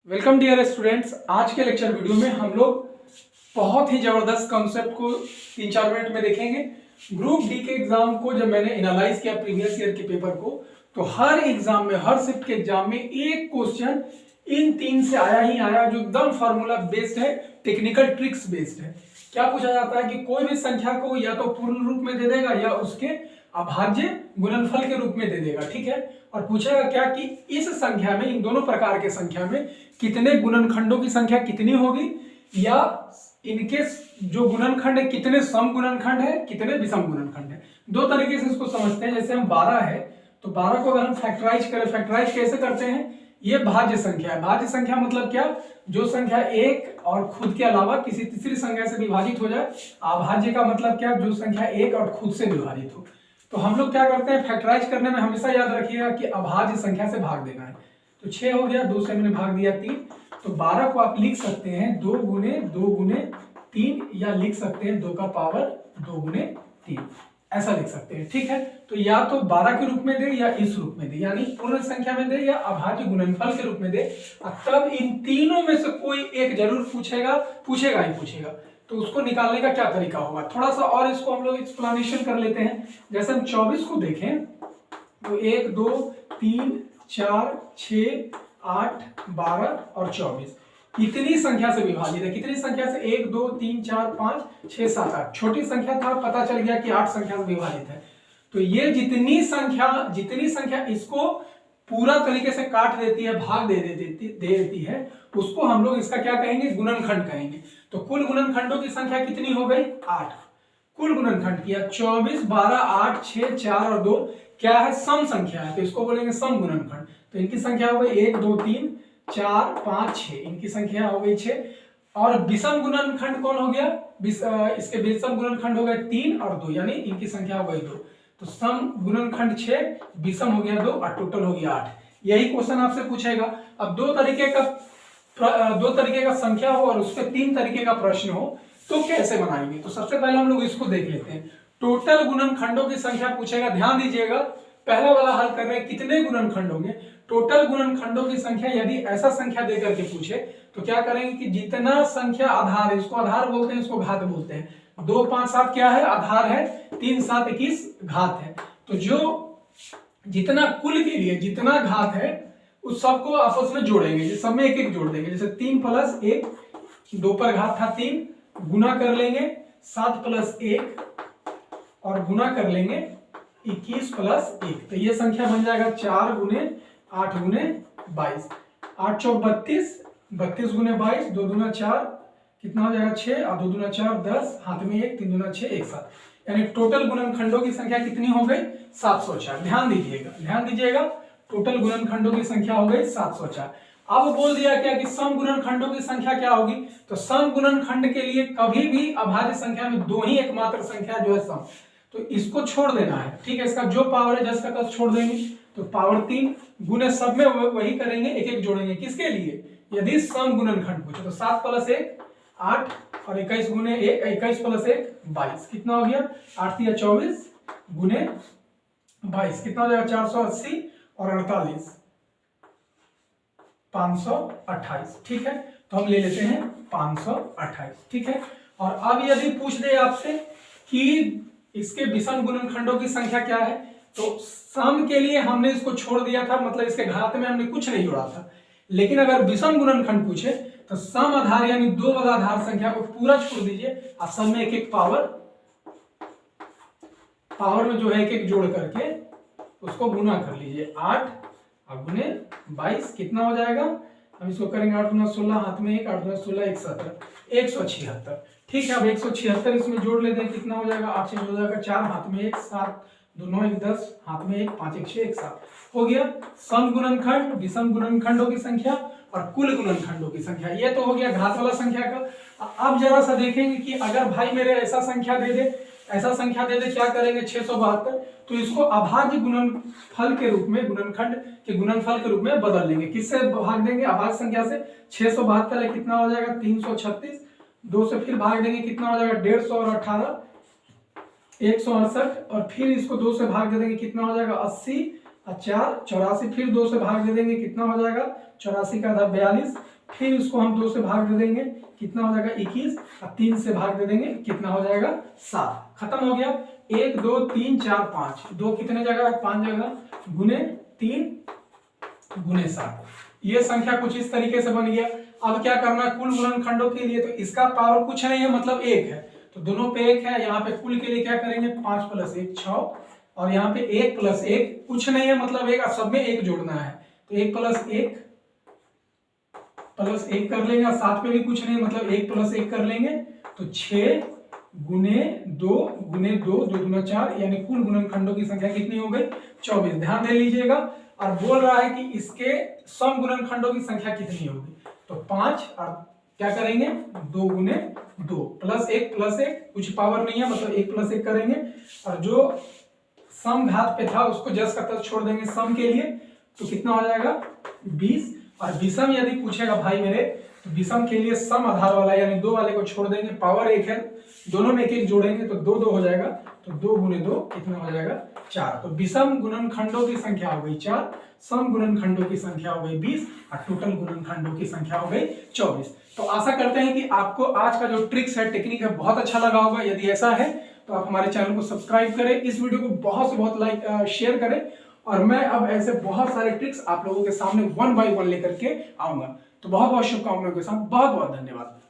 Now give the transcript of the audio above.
Welcome dear students. आज के lecture video में हम लोग बहुत ही जबरदस्त कॉन्सेप्ट को 3-4 मिनट में देखेंगे। ग्रुप डी के एग्जाम को जब मैंने एनालाइज किया प्रीवियस ईयर के पेपर को, तो हर एग्जाम में, हर शिफ्ट के एग्जाम में एक क्वेश्चन इन 3 से आया ही आया, जो एकदम फार्मूला बेस्ड है, टेक्निकल ट्रिक्स बेस्ड है। क्या पूछा जाता है कि कोई भी संख्या को या तो पूर्ण रूप में दे देगा या उसके अभाज्य गुणनफल के रूप में दे देगा, ठीक है। और पूछेगा क्या कि इस संख्या में, इन दोनों प्रकार के संख्या में कितने गुणनखंडों की संख्या कितनी होगी, या इनके जो गुणनखंड है कितने सम गुणनखंड है, कितने विषम गुणनखंड है। दो तरीके से इसको समझते हैं। जैसे हम 12 है तो 12 को अगर हम फैक्टराइज करें, फैक्टराइज कैसे करते हैं, ये भाज्य संख्या है। भाज्य संख्या मतलब क्या, जो संख्या एक और खुद के अलावा किसी तीसरी संख्या से विभाजित हो जाए। अभाज्य का मतलब क्या, जो संख्या एक और खुद से विभाजित हो। तो हम लोग क्या करते हैं, फैक्टराइज करने में हमेशा याद रखिएगा कि अभाज्य संख्या से भाग देना है। तो 6 हो गया, 2 से मैंने भाग दिया 3। तो 12 को आप लिख सकते हैं 2 गुने 2 गुने 3, या लिख सकते हैं 2 का पावर 2 गुने 3, ऐसा लिख सकते हैं, ठीक है। तो या तो 12 के रूप में दे या इस रूप में दे, यानी पूर्ण संख्या में दे या अभाज्य गुणनफल के रूप में दे। तब इन तीनों में से कोई एक जरूर पूछेगा ही पूछेगा। तो उसको निकालने का क्या तरीका होगा, थोड़ा सा और इसको हम लोग एक्सप्लेनेशन कर लेते हैं। जैसे हम 24 को देखें तो 1 2 3 4 6 8 12 और 24 इतनी संख्या से विभाजित है। कितनी संख्या से, 1 2 3 4 5 6 7 8। छोटी संख्या था, पता चल गया कि 8 संख्या से विभाजित है। तो ये जितनी संख्या इसको पूरा तरीके से काट देती है, भाग दे देती है, उसको हम लोग इसका क्या कहेंगे, गुणनखंड कहेंगे। तो कुल गुणनखंडों की संख्या कितनी हो गई, 8। कुल गुणनखंड किया 24 12 8 6 4 और 2 क्या है, सम संख्या है, तो इसको बोलेंगे सम गुणनखंड। तो इनकी संख्या हो गई 1 2 3 4 5 6, इनकी संख्या हो गई 6। और विषम गुणनखंड कौन हो गया, इसके विषम गुणनखंड हो गए 3 और 2, यानी इनकी संख्या हो गई 2। तो सम गुणनखंड 6, विषम हो गया 2 और टोटल हो गया 8। यही क्वेश्चन आपसे पूछेगा। अब दो तरीके का संख्या हो और उसके 3 तरीके का प्रश्न हो तो कैसे बनाएंगे। तो सबसे पहले हम लोग इसको देख लेते हैं। टोटल गुणनखंडों की संख्या पूछेगा, ध्यान दीजिएगा। पहला वाला हल कर रहे हैं कितने गुणनखंड होंगे। टोटल गुणनखंडों की संख्या यदि ऐसा संख्या देकर के पूछे तो क्या करेंगे कि जितना संख्या आधार है, इसको आधार बोलते हैं, इसको घात बोलते हैं। 2 5 7 क्या है, आधार है। 3 7 21 घात है। तो जो जितना कुल के लिए जितना घात है उस सबको आपस में जोड़ेंगे, सब में एक एक जोड़ देंगे। जैसे 3 + 1, 2 पर घात था 3, गुना कर लेंगे 7 + 1 और गुना कर लेंगे 21 + 1। तो ये संख्या बन जाएगा 4 गुने 8 गुने 22। 8 चौक 32, 32 गुने 22, 2 दूना 4, कितना हो जाएगा 6 और 2 दूना 4 10, हाथ में 1, 3 दूना 6 1 7, यानी टोटल गुणनखंडों की संख्या कितनी हो गई, 704। ध्यान दीजिएगा, टोटल गुणनखंडों की संख्या हो गई 704। अब बोल दिया क्या कि सम गुणनखंडों की संख्या क्या होगी। तो सम गुणनखंड के लिए कभी भी अभाज्य संख्या में 2 ही एकमात्र संख्या जो है सम, तो इसको छोड़ देना है, ठीक है। इसका जो पावर है जस का तस छोड़ देंगे। तो पावर 3 गुने सब में वही करेंगे, एक एक जोड़ेंगे। किसके लिए, यदि सम गुणनखंड पूछे तो 7 + 1 8 और 21 गुने 1, 21 + 1 22, कितना हो गया 8 या 24 गुने 22, कितना हो जाएगा 480 और 48 528, ठीक है। तो हम ले लेते हैं 528, ठीक है। और अब यदि पूछ दे आपसे कि इसके विषम गुणनखंडों की संख्या क्या है, तो सम के लिए हमने इसको छोड़ दिया था, मतलब इसके घात में हमने कुछ नहीं जोड़ा था। लेकिन अगर विषम गुणनखंड पूछे तो सम आधार यानी 2 वाला आधार संख्या को पूरा छोड़ दीजिए और सब में एक एक पावर में जो है एक एक जोड़ करके उसको गुना कर लीजिए। 8 और गुने 22 कितना हो जाएगा, हम इसको करेंगे 8 × 16, हाथ में 1, 8 × 16 176, ठीक है। अब 176 इसमें जोड़ लेते हैं, कितना हो जाएगा 8 से हो जाएगा 4, हाथ में 1, 7 2 9 1 10, हाथ में 1, 5 1 6 1 7 हो गया। सम गुणनखंड, विषम गुणनखंडों की संख्या और कुल गुणनखंडों की संख्या, ये तो हो गया घात वाला संख्या का। अब जरा सा देखेंगे कि अगर भाई मेरे ऐसा संख्या दे दे, क्या करेंगे 672, तो इसको अभाज्य गुणनफल के रूप में, गुणनखंड के गुणनफल के रूप में बदल लेंगे। किससे भाग देंगे, अभाज्य संख्या से। 672 है, कितना हो जाएगा 336, 2 से फिर भाग देंगे, कितना हो जाएगा 150 और 18 168, और फिर इसको 2 से भाग दे देंगे, कितना हो जाएगा 80 और 4 84, फिर 2 से भाग दे देंगे, कितना हो जाएगा 84 का आधा 42, फिर उसको हम 2 से भाग दे देंगे, कितना हो जाएगा 21, और 3 से भाग दे देंगे, कितना हो जाएगा 7। खत्म हो गया। 1 2 3 4 5, 2 कितने जगह है 5 जगह, गुने 3 गुने 7। ये संख्या कुछ इस तरीके से बन गया। अब क्या करना है कुल गुणनखंडों के लिए, तो इसका पावर कुछ नहीं है मतलब 1 है, तो दोनों पे 1 है। यहाँ पे कुल के लिए क्या करेंगे 5 + 1 6, और यहाँ पे 1 + 1 कुछ नहीं है मतलब 1, सब में 1 जोड़ना है, तो 1 + 1 + 1 कर लेंगे, 7 पे भी कुछ नहीं मतलब 1 + 1 कर लेंगे, तो 6 गुने 2 गुने 2, 2 दूना 4, यानी कुल गुणनखंडों की संख्या कितनी हो गई 24। ध्यान दे लीजिएगा, और बोल रहा है कि इसके सम गुणनखंडों की संख्या कितनी होगी, तो 5, और क्या करेंगे 2 गुने 2 + 1 + 1, कुछ पावर नहीं है मतलब 1 + 1 करेंगे, और जो सम घात पे था उसको जस का तस छोड़ देंगे सम के लिए, तो कितना हो जाएगा 20। और विषम यदि पूछेगा भाई मेरे, तो विषम के लिए सम आधार वाला यानी 2 वाले को छोड़ देंगे, पावर 1 है, दोनों में 1 जोड़ेंगे तो 2 2 हो जाएगा, तो 2 गुने 2 कितना हो जाएगा 4। तो विषम गुणनखंडों की संख्या हो गई 4, सम गुणनखंडों की संख्या हो गई 20, और टोटल गुणनखंडों की संख्या हो गई 24। तो आशा करते हैं कि आपको आज का जो ट्रिक्स है, टेक्निक है, बहुत अच्छा लगा होगा। यदि ऐसा है तो आप हमारे चैनल को सब्सक्राइब करें, इस वीडियो को बहुत से बहुत लाइक शेयर करें, और मैं अब ऐसे बहुत सारे ट्रिक्स आप लोगों के सामने 1 बाय 1 लेकर के आऊंगा। तो बहुत बहुत शुभकामनाओं के साथ बहुत बहुत धन्यवाद।